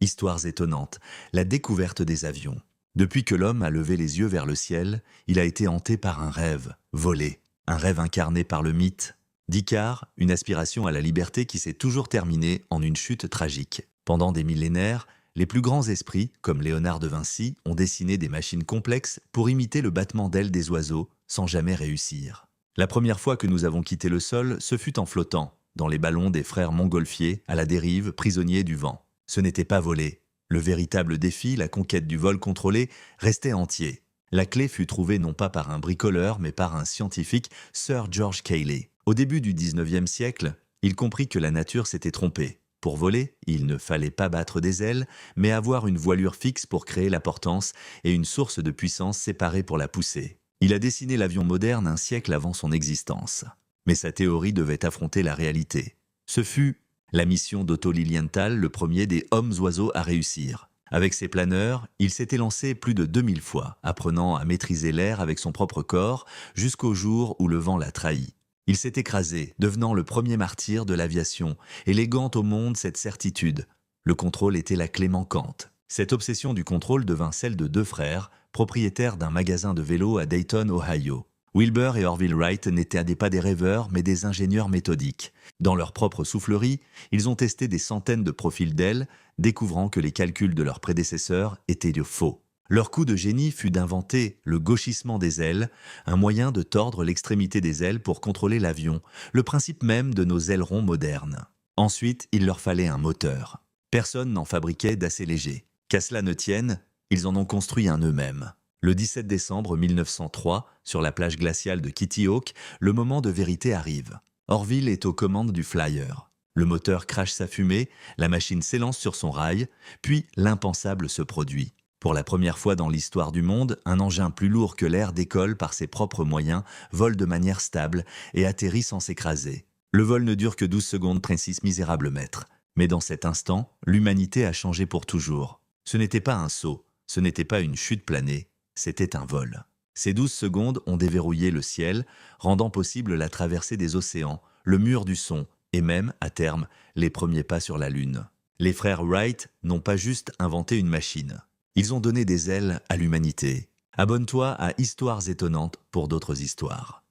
Histoires étonnantes, la découverte des avions. Depuis que l'homme a levé les yeux vers le ciel, il a été hanté par un rêve, volé. Un rêve incarné par le mythe d'Icare, une aspiration à la liberté qui s'est toujours terminée en une chute tragique. Pendant des millénaires, les plus grands esprits, comme Léonard de Vinci, ont dessiné des machines complexes pour imiter le battement d'ailes des oiseaux, sans jamais réussir. La première fois que nous avons quitté le sol, ce fut en flottant, dans les ballons des frères Montgolfier, à la dérive, prisonniers du vent. Ce n'était pas voler. Le véritable défi, la conquête du vol contrôlé, restait entier. La clé fut trouvée non pas par un bricoleur, mais par un scientifique, Sir George Cayley. Au début du 19e siècle, il comprit que la nature s'était trompée. Pour voler, il ne fallait pas battre des ailes, mais avoir une voilure fixe pour créer la portance et une source de puissance séparée pour la pousser. Il a dessiné l'avion moderne un siècle avant son existence. Mais sa théorie devait affronter la réalité. Ce fut la mission d'Otto Lilienthal, le premier des hommes-oiseaux à réussir. Avec ses planeurs, il s'était lancé plus de 2000 fois, apprenant à maîtriser l'air avec son propre corps, jusqu'au jour où le vent l'a trahi. Il s'est écrasé, devenant le premier martyr de l'aviation, et léguant au monde cette certitude. Le contrôle était la clé manquante. Cette obsession du contrôle devint celle de deux frères, propriétaires d'un magasin de vélos à Dayton, Ohio. Wilbur et Orville Wright n'étaient pas des rêveurs, mais des ingénieurs méthodiques. Dans leur propre soufflerie, ils ont testé des centaines de profils d'ailes, découvrant que les calculs de leurs prédécesseurs étaient faux. Leur coup de génie fut d'inventer le gauchissement des ailes, un moyen de tordre l'extrémité des ailes pour contrôler l'avion, le principe même de nos ailerons modernes. Ensuite, il leur fallait un moteur. Personne n'en fabriquait d'assez léger. Qu'à cela ne tienne, ils en ont construit un eux-mêmes. Le 17 décembre 1903, sur la plage glaciale de Kitty Hawk, le moment de vérité arrive. Orville est aux commandes du Flyer. Le moteur crache sa fumée, la machine s'élance sur son rail, puis l'impensable se produit. Pour la première fois dans l'histoire du monde, un engin plus lourd que l'air décolle par ses propres moyens, vole de manière stable et atterrit sans s'écraser. Le vol ne dure que 12 secondes, précise misérable maître. Mais dans cet instant, l'humanité a changé pour toujours. Ce n'était pas un saut, ce n'était pas une chute planée, c'était un vol. Ces 12 secondes ont déverrouillé le ciel, rendant possible la traversée des océans, le mur du son et même, à terme, les premiers pas sur la Lune. Les frères Wright n'ont pas juste inventé une machine. Ils ont donné des ailes à l'humanité. Abonne-toi à Histoires étonnantes pour d'autres histoires.